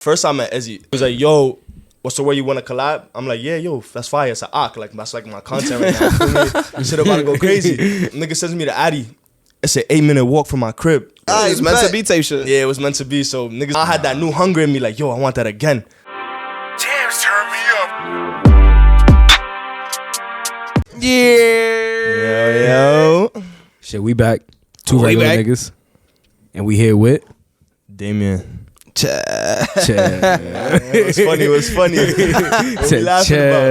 First time I met Izzy, he was like, yo, what's the way you want to collab? I'm like, yeah, yo, that's fire. It's an arc. Like, that's like my content right now. You feel me? Shit about to go crazy. Nigga sends me the Addy. It's an 8-minute walk from my crib. It's meant to be type shit. Yeah, it was meant to be. So niggas, I had that new hunger in me. Like, yo, I want that again. Damn, turn me up. Yeah. Yo. Shit, we back. Two regular niggas. And we here with Dayymein. It was funny. What we laughing about?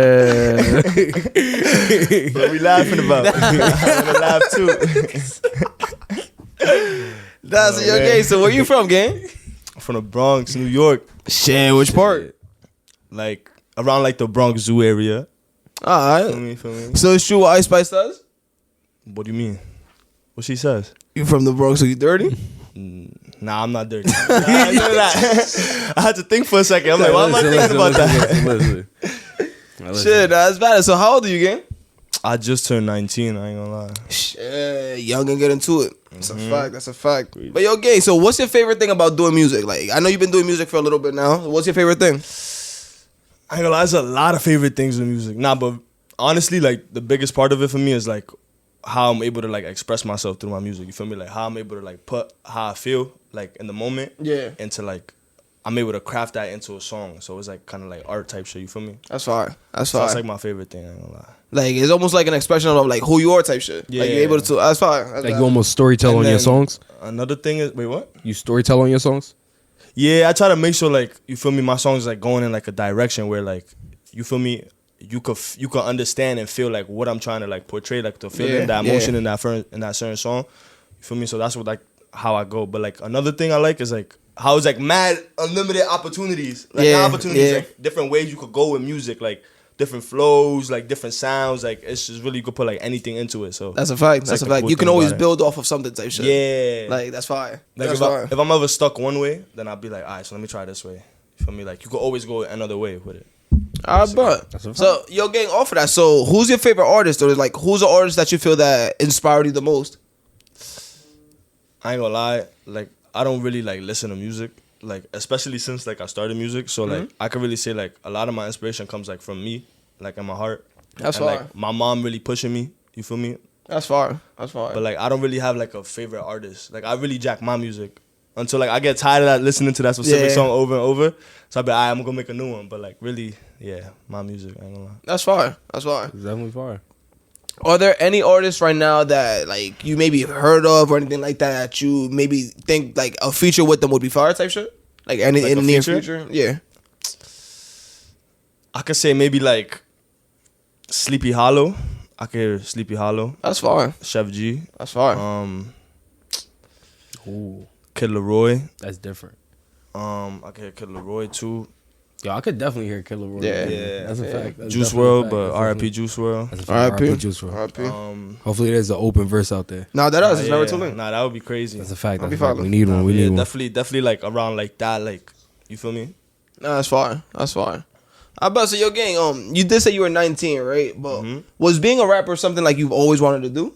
What we laughing about? I wanna laugh too. That's your gang. So where you from, gang? I'm from the Bronx, New York. Shit, which part? Like around like the Bronx Zoo area. Alright. Feel me? So it's true what Ice Spice does? What do you mean? What she says? You from the Bronx, so you dirty? Nah, I'm not dirty. I had to think for a second. I'm like, why am I thinking about that? Shit, that's bad. So how old are you, gang? I just turned 19, I ain't gonna lie. Shit, young and get into it. That's a fact. That's a fact. But yo, gang, so what's your favorite thing about doing music? Like, I know you've been doing music for a little bit now. What's your favorite thing? I ain't gonna lie, there's a lot of favorite things with music. Nah, but honestly, like, the biggest part of it for me is, like, how I'm able to, like, express myself through my music. You feel me? Like, how I'm able to, like, put how I feel, like, in the moment. Yeah. Into, like, I'm able to craft that into a song. So it's, like, kind of, like, art type shit. You feel me? That's fire. That's So fire. that's, like, my favorite thing. I ain't gonna lie. Like, it's almost like an expression of, like, who you are type shit. Yeah. Like, you're able to, that's fire. That's like fire. you almost storytell And on your then songs? Another thing is, wait, what? You storytell on your songs? Yeah, I try to make sure, like, you feel me, my songs like going in like a direction where, like, you feel me, you could understand and feel like what I'm trying to like portray, like the feeling, that emotion in that certain song. You feel me? So that's what like how I go. But like another thing I like is like how it's like mad unlimited opportunities, like not opportunities, like different ways you could go with music, like different flows, like different sounds. Like it's just really you could put like anything into it. So that's a fact. That's like a fact. cool You can thing always about it. build off of something type shit. Yeah, Like that's fire. like That's fire. if I'm ever stuck one way, then I'll be like, all right, so let me try this way. You feel me? Like you could always go another way with it. Alright, but so yo, gang, off of that. So who's your favorite artist, or like who's the artist that you feel that inspired you the most? I ain't gonna lie, like I don't really like listen to music, like especially since like I started music. So like I can really say like a lot of my inspiration comes like from me, like in my heart. That's and, fire. like my mom really pushing me. You feel me? That's fire. That's fire. But like I don't really have like a favorite artist. Like I really jack my music until like I get tired of that listening to that specific song over and over. So I be, alright, I'm gonna make a new one. But like really, yeah, my music. I ain't gonna lie. That's fire. That's fire. It's definitely fire. Are there any artists right now that like you maybe heard of or anything like that you maybe think like a feature with them would be fire type shit? Like any Like in a the near feature? future? Yeah. I could say maybe like Sleepy Hollow. I could hear Sleepy Hollow. That's fire. Chef G. That's fire. Ooh, Kid Leroy. that's different. I could hear Kid Leroy too. Yo, I could definitely hear Killer Roy. Yeah. That's a fact. That's Juice definitely a WRLD, fact. but That's R.I.P. definitely- Juice WRLD. That's a fact. R.I.P. R.I.P. Juice WRLD. R.I.P. Hopefully there's an open verse out there. No, that is. It's never too late. Nah, that would be crazy. That's a fact. I'll That's be a fact. following. We need one. We need one. Definitely like around like that, like you feel me? No, that's fire. That's fire. I about to say, yo, gang, you did say you were 19, right? But was being a rapper something like you've always wanted to do?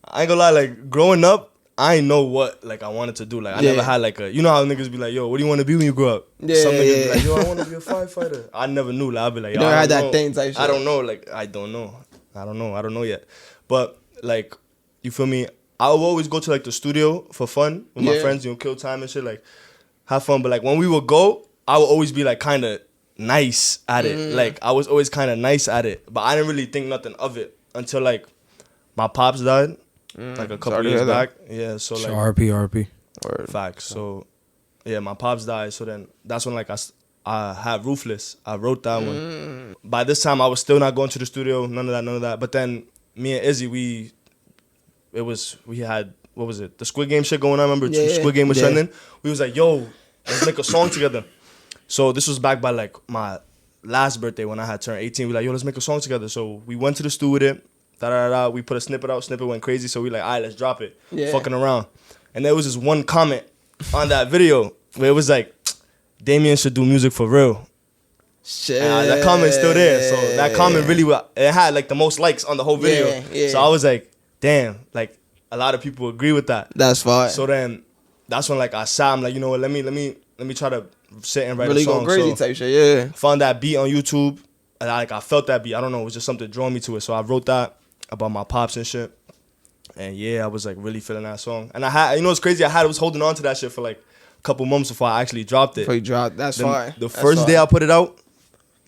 I ain't gonna lie, like growing up, I ain't know what like I wanted to do. Like I never had like a, you know how niggas be like, yo, what do you want to be when you grow up? Yeah, Some niggas yeah. be like, yo, I want to be a firefighter. I never knew. Like I'd be like, yo, You never I had don't that know. thing type shit. I don't know. Like I don't know. I don't know yet. But like, you feel me? I would always go to like the studio for fun with my friends, you know, kill time and shit, like have fun. But like when we would go, I would always be like kind of nice at it. Like I was always kind of nice at it, but I didn't really think nothing of it until like my pops died, like a couple years back. Yeah, so like RP. facts. So yeah, my pops died. So then that's when like I had Ruthless. I wrote that one. By this time I was still not going to the studio. None of that. But then me and Izzy, we had, what was it? The Squid Game shit going on. Remember Squid Game was trending. We was like, yo, let's make a song together. So this was back by like my last birthday when I had turned 18. We like, yo, let's make a song together. So we went to the studio with it. We put a snippet out. Snippet went crazy. So we like, all right, let's drop it. Fucking around. And there was this one comment on that video where it was like, Dayymein should do music for real. Shit. And that comment's still there. So that comment really, it had like the most likes on the whole video. Yeah. So I was like, damn, like a lot of people agree with that. That's fine. So then that's when like I sat, I'm like, you know what, let me try to sit and write really a song. go crazy type shit. Yeah. Found that beat on YouTube. And I felt that beat. I don't know. It was just something drawing me to it. So I wrote that about my pops and shit. And yeah, I was like really feeling that song. And I had, you know what's crazy? I was holding on to that shit for like a couple months before I actually dropped it. Before you dropped, that's fine. The first day I put it out,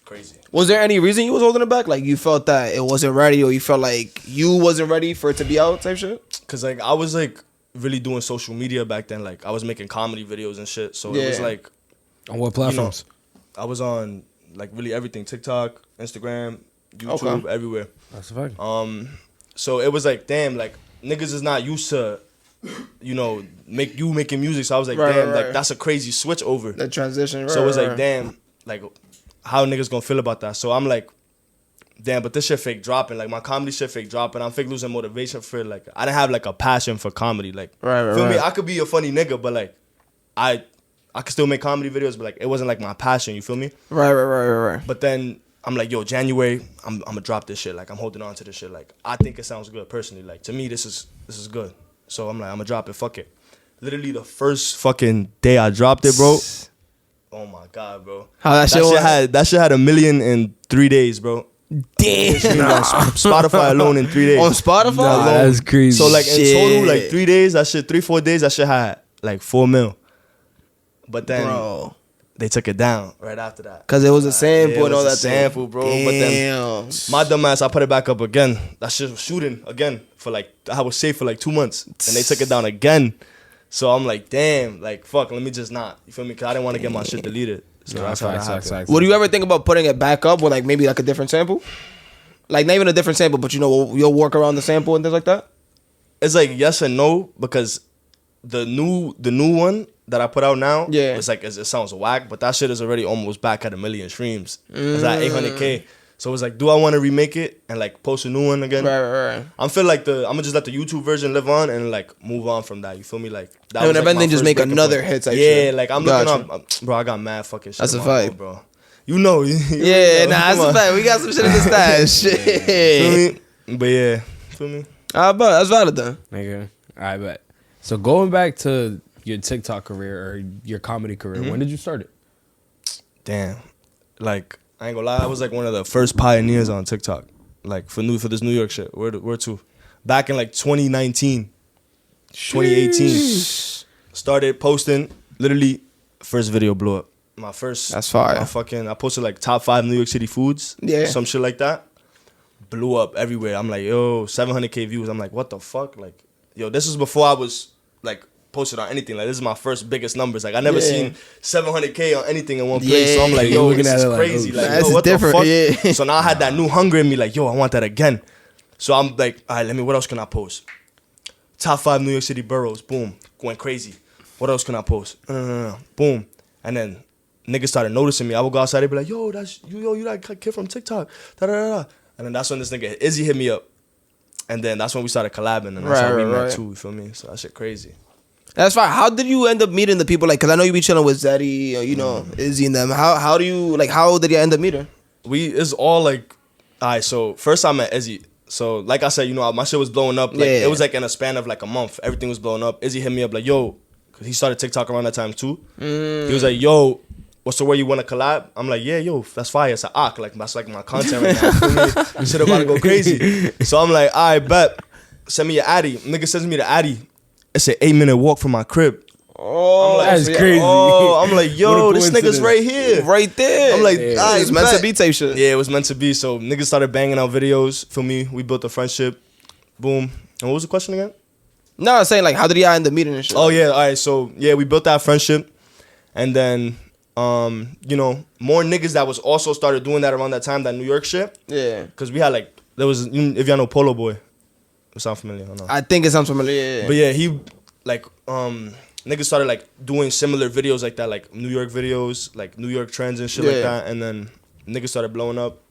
crazy. Was there any reason you was holding it back? Like you felt that it wasn't ready, or you felt like you wasn't ready for it to be out type shit? Cause like I was like really doing social media back then. Like I was making comedy videos and shit. So it was like, on what platforms? You know, I was on like really everything: TikTok, Instagram, YouTube, everywhere. That's a fact. So it was like, damn, like niggas is not used to, you know, making music. So I was like, damn, like that's a crazy switch over. The transition. So it was like, damn, like how niggas gonna feel about that? So I'm like, damn, but this shit fake dropping. Like my comedy shit fake dropping. I'm fake losing motivation for it. Like I didn't have like a passion for comedy. Like feel me? I could be a funny nigga, but like I could still make comedy videos, but like it wasn't like my passion. You feel me? Right. But then I'm like, yo, January, I'm gonna drop this shit. Like I'm holding on to this shit. Like I think it sounds good personally. Like to me, this is good. So I'm like, I'm gonna drop it. Fuck it. Literally the first fucking day I dropped it, bro. Oh my god, bro. How that shit had 1 million in 3 days, bro. Damn. On Spotify alone in 3 days. On Spotify? Nah, that's crazy. So like in total, like 3 days, that shit, 3-4 days, that shit had like 4 mil. But then they took it down right after that. Cause it was a sample and all that sample, bro. Damn. But then my dumb ass, I put it back up again. That shit was shooting again for like, I was safe for like 2 months. And they took it down again. So I'm like, damn, like fuck, let me just not. You feel me? Cause I didn't want to get my shit deleted. So that's how that happened. Would you ever think about putting it back up with like maybe like a different sample? Like not even a different sample, but you know, you'll work around the sample and things like that? It's like yes and no, because the new one that I put out now, it's like it sounds whack, but that shit is already almost back at 1 million streams. It's at 800K. So it's like, do I want to remake it and like post a new one again? Right. I'm feel like I'm gonna just let the YouTube version live on and like move on from that. You feel me? Like that. And then like, just make another hit type shit. Yeah, like I'm looking up, bro. I got mad fucking shit. That's a fact, bro. You know. That's a fact. We got some shit in the stash. Shit. Feel me? But yeah, feel me? But that's valid then. Nigga, I bet. So going back to your TikTok career or your comedy career, when did you start it? Damn, like I ain't gonna lie, I was like one of the first pioneers on TikTok, like for this New York shit. Where to? Back in like 2019, 2018, started posting. Literally, first video blew up. My first. That's fire. I posted like top 5 New York City foods. Yeah. Some shit like that. Blew up everywhere. I'm like, yo, 700K views. I'm like, what the fuck? Like, yo, this is before I was like posted on anything. Like, this is my first biggest numbers. Like, I never seen 700K on anything in one place. So I'm like, yo, this is crazy. Like, yo, what the fuck? Yeah. So now I had that new hunger in me. Like, yo, I want that again. So I'm like, all right, what else can I post? Top 5 New York City boroughs. Boom. Going crazy. What else can I post? Boom. And then niggas started noticing me. I would go outside, they'd be like, yo, that's you that kid from TikTok. And then that's when this nigga Izzy hit me up. And then that's when we started collabing. And that's how we met too, you feel me? So that shit crazy. That's fine. How did you end up meeting the people? Like, cause I know you be chilling with Zeddy, or, you know, Izzy and them. How did you end up meeting? It's all like, all right, so first I met Izzy. So like I said, you know, my shit was blowing up. Like it was like in a span of like a month. Everything was blowing up. Izzy hit me up like, yo, cause he started TikTok around that time too. He was like, yo, what's the way you want to collab? I'm like, yeah, yo, that's fire. It's an arc. Like, that's like my content right now. Feel me? Shit about to go crazy. So I'm like, all right, bet. Send me your Addy. Nigga sends me the Addy. It's an 8-minute walk from my crib. Oh, like, that's crazy. Oh, I'm like, yo, this nigga's right here. Right there. I'm like, all right, it's meant to be type shit. Yeah, it was meant to be. So niggas started banging out videos for me. We built a friendship. Boom. And what was the question again? No, I was saying, like, how did y'all end up meeting and shit? Oh, yeah. All right. So, yeah, we built that friendship. And then, you know, more niggas that was also started doing that around that time, that New York shit. Yeah. Because we had, like, there was, if y'all know Polo Boy. It sound familiar? I don't know. I think it sounds familiar, yeah. But, yeah, he, like, niggas started, like, doing similar videos like that, like New York videos, like New York trends and shit like that. And then niggas started blowing up.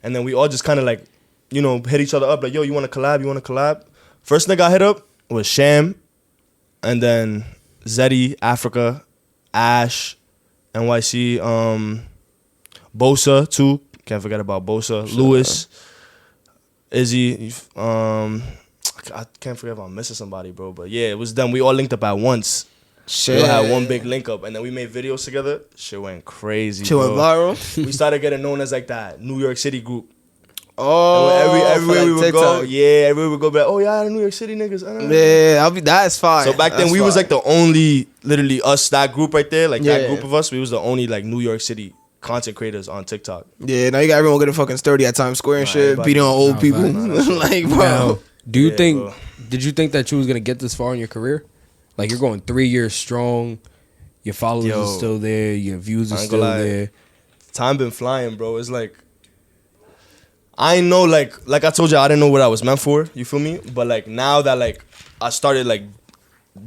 And then we all just kind of, like, you know, hit each other up. Like, yo, you want to collab? You want to collab? First nigga I hit up was Sham. And then Zeddy, Africa, Ash, NYC, Bosa too. Can't forget about Bosa. Sure. Lewis, Izzy. I can't forget if I'm missing somebody, bro. But yeah, it was them. We all linked up at once. Shit. We all had one big link up, and then we made videos together. Shit went crazy. Shit went bro. viral. We started getting known as like that New York City group. Oh, Everywhere for, we like, would go, TikTok. everywhere we would go, be like, oh yeah, the New York City niggas. Yeah, that's fine. So back then That's we was fine. like the only, literally us, that group right there, like Yeah. that group of us. We was the only like New York City content creators on TikTok. Yeah, now you got everyone getting fucking sturdy at Times Square and Nah, shit, everybody- beating on old Nah, people. fact. Nah, that shit- Like, bro. Now, do you Yeah, think? bro. Did you think that you was gonna get this far in your career? Like you're going 3 years strong. Your followers Yo, are still there. Your views are I ain't still gonna lie. there. Time been flying, bro. It's like I know, like I told you, I didn't know what I was meant for. You feel me? But like now that like I started like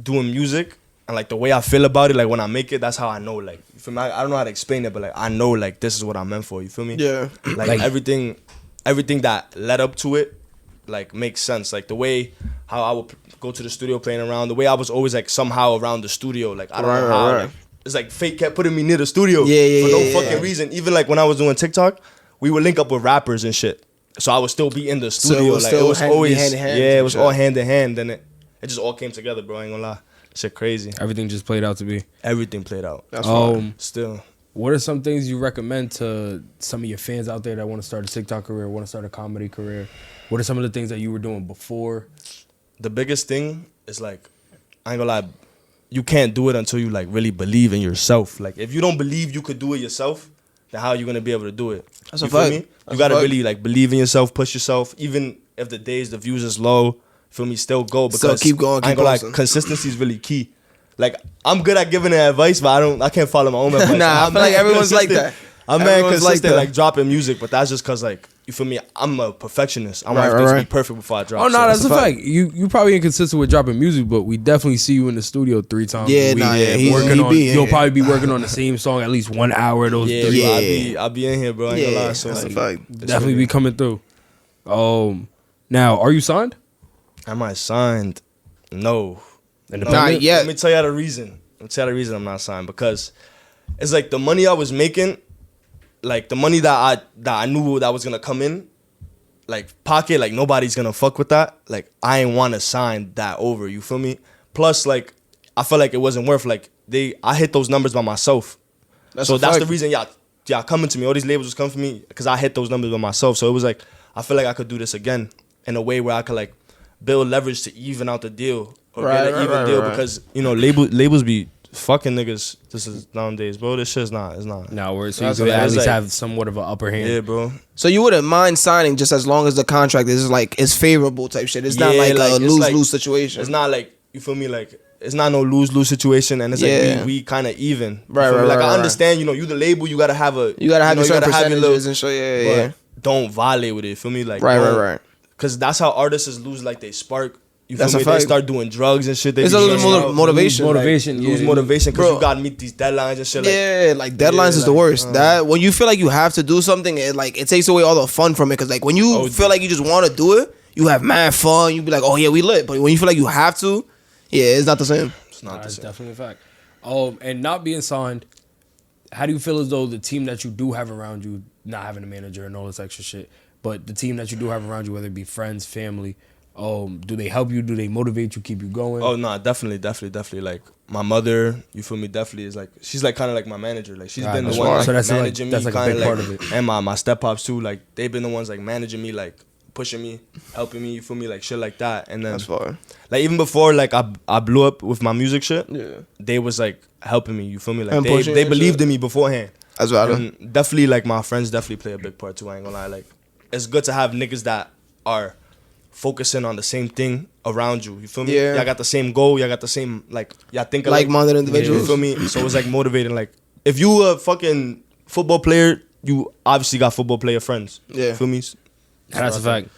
doing music and like the way I feel about it, like when I make it, that's how I know. Like you feel me? I don't know how to explain it, but like I know like this is what I'm meant for. You feel me? Yeah. Like everything that led up to it, like makes sense. Like the way how I would go to the studio playing around, the way I was always like somehow around the studio. Like I don't know how. Right. Like, it's like fate kept putting me near the studio Yeah, for no yeah, fucking reason. Even like when I was doing TikTok, we would link up with rappers and shit. So I would still be in the So it studio. was Like still it was hand- always hand in hand yeah, it and was shit. all hand in hand. Then it just all came together, bro. I ain't gonna lie, shit crazy. Everything just played out to be. Everything played out. That's fine. Still, What are some things you recommend to some of your fans out there that want to start a TikTok career, want to start a comedy career? What are some of the things that you were doing before? the biggest thing is like, I ain't gonna lie, you can't do it until you like really believe in yourself. Like if you don't believe you could do it yourself, then how are you gonna be able to do it? That's you a feel fact. me? That's You gotta a fact. really like believe in yourself, push yourself, even if the views is low. Feel me? Still go because Still keep going, I ain't keep gonna lie, posting. consistency is really key. Like I'm good at giving advice, but I can't follow my own advice. Nah, I I'm feel like mad everyone's like consistent. that. I'm mad Everyone's like consistent, that. like dropping music, but that's just cause like you feel me. I'm a perfectionist. I want Right, everything to right. be perfect before I drop. Oh no, so- that's a fact. You probably inconsistent with dropping music, but we definitely see you in the studio 3 times. Yeah, a week. nah, yeah, he working on. be, You'll yeah. probably be working on the same song at least 1 hour of those Yeah, 3. bro, Yeah. I be in here, bro. I ain't Yeah, gonna lie. So that's a like, fact. Definitely be coming through. Now, are you signed? Am I signed? No. Not yet. Let me tell you the reason. I'm not signed because it's like the money I was making, like the money that I knew that was gonna come in, like pocket, like nobody's gonna fuck with that. Like I ain't want to sign that over. You feel me? Plus, like I felt like it wasn't worth. Like I hit those numbers by myself. That's So a that's fact. the reason y'all coming to me. All these labels was coming for me because I hit those numbers by myself. So it was like I feel like I could do this again in a way where I could like build leverage to even out the deal or Right, get an right, even right, deal right. because you know labels be fucking niggas. This is nowadays, bro. This shit's not. It's not. No, so you That's could what at it's least like. have somewhat of an upper hand. Yeah, bro. So you wouldn't mind signing just as long as the contract is like is favorable type shit. It's not Yeah, like a it's lose-lose like- situation. It's not like you feel me. Like it's not no lose situation, and it's Yeah. like we kind of even. You Right, feel me? right, Like right, I right. understand. You know, you the label. You gotta have a. You gotta have know, your certain your percentages and shit. Yeah, yeah. But don't violate with it. Feel me? Like Right, don't- right. Cause that's how artists lose like they spark. You That's feel a me? fact. They start doing drugs and shit. They It's be a little stressed out. motivation. Lose like- motivation. Lose yeah. motivation because Bro. you gotta meet these deadlines and shit. Like, Yeah, like deadlines Yeah, is the like, worst. That when you feel like you have to do something, it takes away all the fun from it. Cause like when you Oh, feel like you just want to do it, you have mad fun. You be like, oh yeah, we lit. But when you feel like you have to, yeah, it's not the same. it's not the That's same. definitely a fact. And not being signed, how do you feel as though the team that you do have around you, not having a manager and all this extra shit, but the team that you do have around you, whether it be friends, family, do they help you? Do they motivate you, keep you going? Oh no, definitely. Like my mother, you feel me? Definitely is like she's like kind of like my manager. Like she's Right, been the that's one right. like, So that's like- managing that's me, like a kind big part of it. And my step pops too. Like they've been the ones like managing me, like pushing me, helping me. You feel me? Like shit like that. And then That's fine. like even before like I blew up with my music shit. Yeah. They was like helping me. You feel me? Like And they pushing you and believed shit. in me beforehand. That's valid. And definitely like my friends definitely play a big part too. I ain't gonna lie. Like it's good to have niggas that are focusing on the same thing around you. You feel me? Yeah. Y'all got the same goal. Y'all got the same like y'all think Like-minded You individuals. feel me? So it's like motivating. Like if you a fucking football player, you obviously got football player friends. Yeah. You feel me? That's a fact.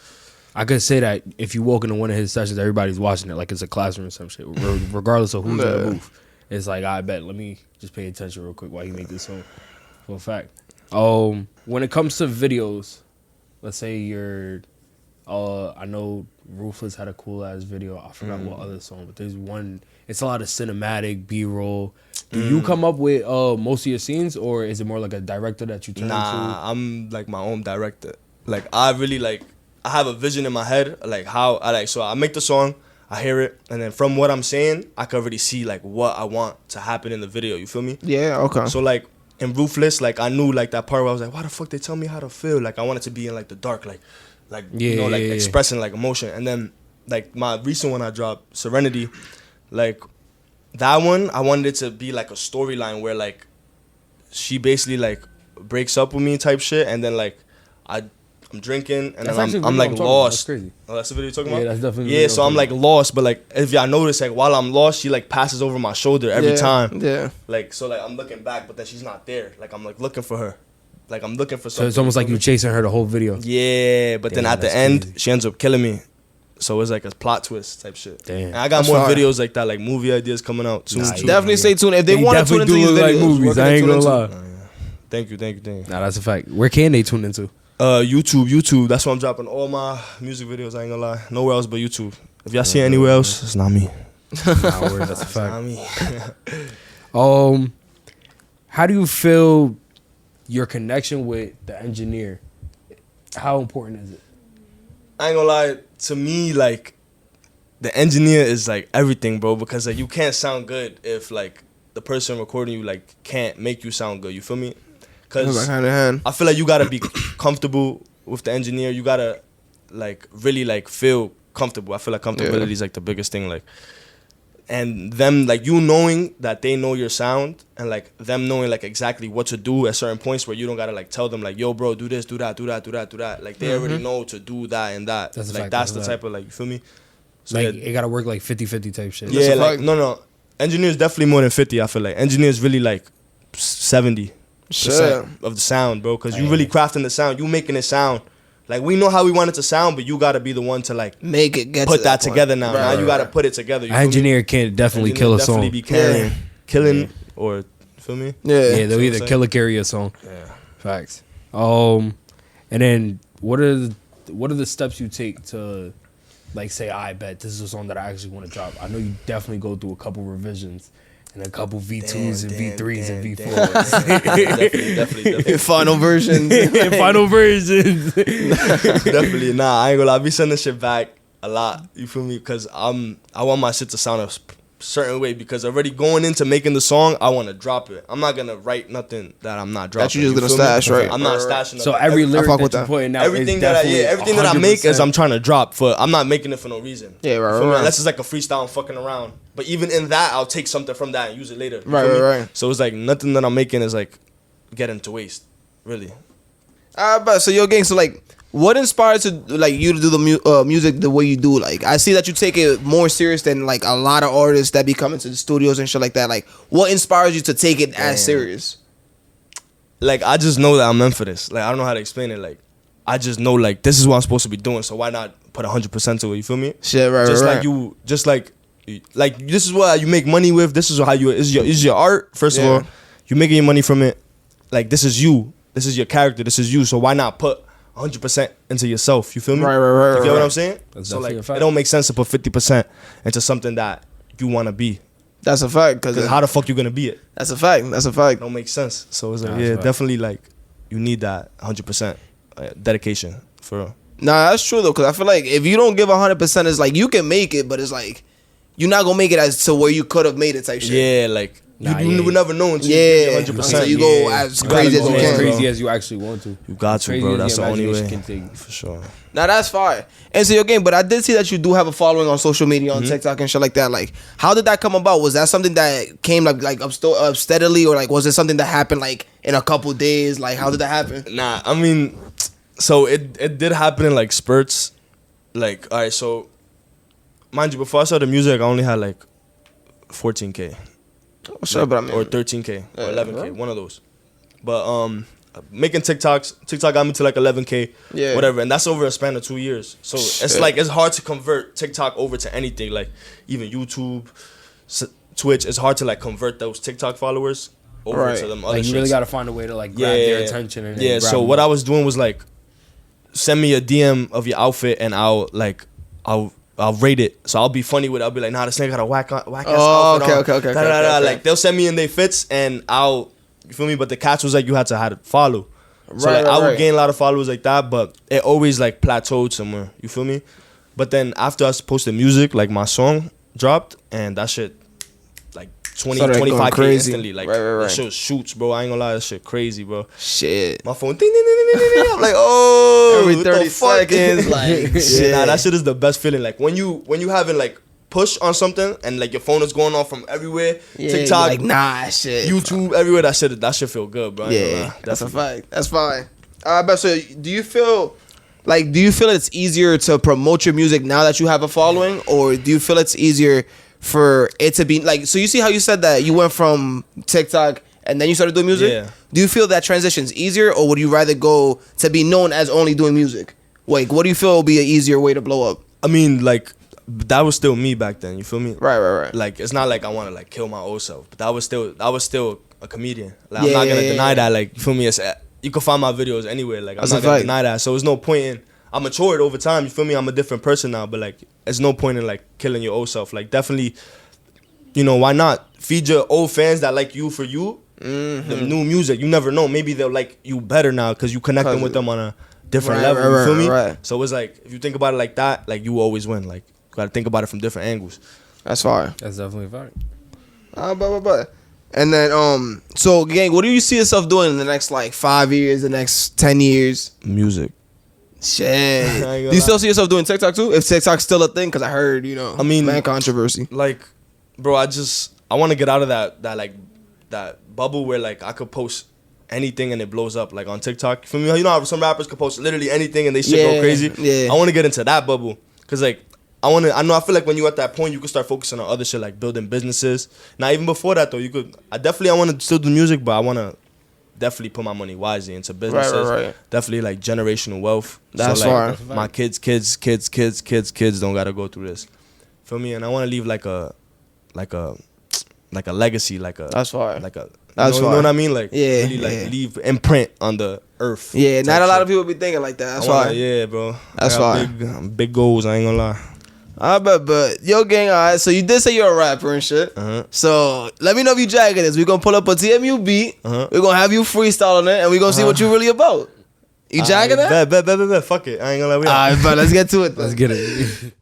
I could say that if you walk into one of his sessions, everybody's watching it like it's a classroom or some shit, regardless of who's in the Yeah. booth. It's like, I bet, let me just pay attention real quick while you make this song. For a fact. When it comes to videos, let's say you're, I know Ruthless had a cool ass video. I forgot what other song, but there's one. It's a lot of cinematic B-roll. Do you come up with most of your scenes, or is it more like a director that you turn to? Nah, I'm like my own director. Like I really like I have a vision in my head, like how I like. So I make the song, I hear it, and then from what I'm saying, I can already see like what I want to happen in the video. You feel me? Yeah, okay. So like in Ruthless, like I knew like that part where I was like, why the fuck they tell me how to feel? Like I wanted to be in like the dark, like you know, like expressing like emotion. And then like my recent one I dropped, Serenity, like that one I wanted it to be like a storyline where like she basically like breaks up with me type shit, and then like I'm drinking and then I'm like lost. That's crazy. Oh, that's the video you're talking about? Yeah, that's definitely. Yeah, so I'm like lost, but like if y'all notice, like while I'm lost, she like passes over my shoulder every time. Yeah. Like so, like I'm looking back, but then she's not there. Like I'm like looking for her. Like I'm looking for something. So it's almost like you chasing her the whole video. Yeah, but then Damn, at the that's end, crazy. she ends up killing me. So it's like a plot twist type shit. Damn. And I got That's more fire. videos like that, like movie ideas coming out soon. too. Definitely stay tuned. If they want to tune into these look like videos, movies. what can I they ain't tune gonna into? lie. Thank you. Nah, that's a fact. Where can they tune into? YouTube. That's where I'm dropping all my music videos. I ain't gonna lie. Nowhere else but YouTube. If y'all see it anywhere else, it's not me. Nah, word, that's a It's fact. not me. How do you feel your connection with the engineer? How important is it? I ain't gonna lie. To me, like the engineer is like everything, bro. Because like you can't sound good if like the person recording you like can't make you sound good. You feel me? Because hand in hand. I feel like you gotta be comfortable with the engineer. You gotta like really like feel comfortable. I feel like comfortability is like the biggest thing. Like, and them like you knowing that they know your sound, and like them knowing like exactly what to do at certain points where you don't gotta like tell them like, yo, bro, do this, do that, do that, do that, do that. Like they already know to do that and that. That's a like fact, that's that's the a type of like, you feel me? So Like yeah, it gotta work like 50-50 type shit. yeah, a like fact. no. Engineers definitely more than 50. I feel like engineers really like 70% of the sound, bro. Because you really crafting the sound. You making it sound. Like we know how we want it to sound, but you gotta be the one to like Make it get put to that point. together now. Right, Now you right, gotta right. put it together. You An feel me? engineer can definitely kill a Definitely song. be carrying, killing, Yeah. or feel me? Yeah. Yeah, they'll So either I'm kill or carry a song. Yeah. Facts. And then what are the steps you take to like say, I bet this is a song that I actually want to drop? I know you definitely go through a couple revisions and a couple V2s and V3s and V4s. Definitely. Final version. Final versions. Definitely. Nah, I ain't gonna lie. I be sending shit back a lot. You feel me? Because I want my shit to sound a certain way, because already going into making the song, I want to drop it. I'm not gonna write nothing that I'm not dropping. That you just gonna feel me? stash, right? I'm not stashing. So nothing. every lyric fuck that with you that. putting out Everything is that definitely everything that I make is 100%. I'm trying to drop. I'm not making it for no reason. Yeah, right, You feel right, me? right. Unless it's like a freestyle and fucking around. But even in that, I'll take something from that and use it later. You Right, feel me? right, right. So it's like nothing that I'm making is like getting to waste, really. But so yo, gang. So like, what inspires you to do the music the way you do? Like, I see that you take it more serious than like a lot of artists that be coming to the studios and shit like that. Like, what inspires you to take it as serious? Like I just know that I'm meant for this. Like I don't know how to explain it. Like I just know like this is what I'm supposed to be doing. So why not put 100% to it? You feel me? Shit, right, Just right, like right. you, just like this is what you make money with. This is how you is your art. First of Yeah. all, you're making your money from it. Like this is you. This is your character. This is you. So why not put 100% into yourself? You feel me? Right. You get what right. I'm saying? That's So definitely like a fact. it don't make sense to put 50% into something that you want to be. That's a fact. Because Cause how the fuck you gonna be it? that's a fact. That's a fact. It don't make sense. So it's like Nah, that's yeah, right. definitely like you need that 100% dedication for real. Nah, that's true though. Cause I feel like if you don't give 100%, it's like you can make it, but it's like you're not gonna make it as to where you could have made it type shit. Yeah, like Nah, you yeah. would never know until Yeah. you give 100%. So you go as You crazy gotta as go you in, can. as bro. crazy as you actually want to. You got to, Crazy bro. as That's the your only way. imagination can take. For sure. Now that's fire. And so your game, but I did see that you do have a following on social media, on TikTok and shit like that. Like, how did that come about? Was that something that came like up steadily, or like was it something that happened like in a couple days? Like, how did that happen? Nah, I mean, so it did happen in like spurts. Like, all right, so mind you, before I started music, I only had like 14K. Sure, but I mean, Or 13K or Yeah, 11K, bro. one of those. But making TikTok got me to like 11K, Yeah. whatever, and that's over a span of 2 years. So it's Shit. like it's hard to convert TikTok over to anything, like even YouTube, Twitch. It's hard to like convert those TikTok followers over Right. to them other Like you really shits. got to find a way to like grab their attention. And Yeah, then grab so them what up. I was doing was like, send me a DM of your outfit and I'll rate it. So I'll be funny with it. I'll be like, nah, this nigga got a whack ass Oh, outfit on. okay. Da, da, da, da. Okay. Like they'll send me in their fits and you feel me? But the catch was like you had to follow. So Right, like I right, would right. gain a lot of followers like that, but it always like plateaued somewhere. You feel me? But then after I posted music, like my song dropped, and that shit like 20, Started going 25K crazy. instantly. Like Right. that shit shoots, bro. I ain't gonna lie, that shit crazy, bro. Shit. My phone ding ding ding ding ding ding. I'm like, oh, Every what the 30 fuck? seconds, like, yeah, shit. nah, that shit is the best feeling. Like when you having like push on something and like your phone is going off from everywhere, Yeah, TikTok, like, nah, shit. YouTube, everywhere. That shit feel good, bro. I ain't gonna Yeah, lie. that's a Definitely. fact. That's fine. But so, do you feel it's easier to promote your music now that you have a following, or do you feel it's easier for it to be like? So you see how you said that you went from TikTok and then you started doing music. Yeah. Do you feel that transition's easier, or would you rather go to be known as only doing music? Like, what do you feel will be an easier way to blow up? I mean, like that was still me back then. You feel me? Right. Like it's not like I want to like kill my old self, but that was still a comedian. Like Yeah, I'm not gonna yeah, deny yeah. that. Like you feel me? It's, you can find my videos anywhere. Like I'm That's not a gonna fact. deny that. So there's no point in. I matured over time. You feel me? I'm a different person now. But like, there's no point in like killing your old self. Like definitely, you know, why not feed your old fans that like you for you the new music? You never know. Maybe they'll like you better now because you connecting with them on a different Right, level. right, You feel me? right. So it's like if you think about it like that, like you always win. Like you gotta think about it from different angles. That's fine. That's definitely a fact. But. And then, so gang, what do you see yourself doing in the next like 5 years, the next 10 years? Music. Shit. ain't gonna Do you lie. still see yourself doing TikTok too? If TikTok's still a thing, because I heard, I mean, man, controversy. Like, bro, I want to get out of that bubble where like I could post anything and it blows up like on TikTok. For me, you know how some rappers could post literally anything and they shit go crazy. Yeah. I want to get into that bubble because like I feel like when you at that point you could start focusing on other shit like building businesses. Now even before that though, I want to still do music, but I want to definitely put my money wisely into businesses. Right. Definitely like generational wealth. That's so, like, fine. my kids don't gotta go through this. Feel me? And I want to leave like a legacy, That's fine. like a That's you know fine. what I mean? Like Yeah, really like yeah. leave imprint on the earth. Yeah, type not a lot shit. of people be thinking like that. That's I wanna- why. Yeah, bro. That's I got fine. big goals. I ain't gonna lie. But yo, gang, alright. So you did say you're a rapper and shit. Uh-huh. So let me know if you jagging this. We're gonna pull up a TMU beat. Uh-huh. We're gonna have you freestyling it, and we're gonna see what you really about. You jagging that? Bet. Fuck it. I ain't gonna lie. Alright, but let's get to it. Let's get it.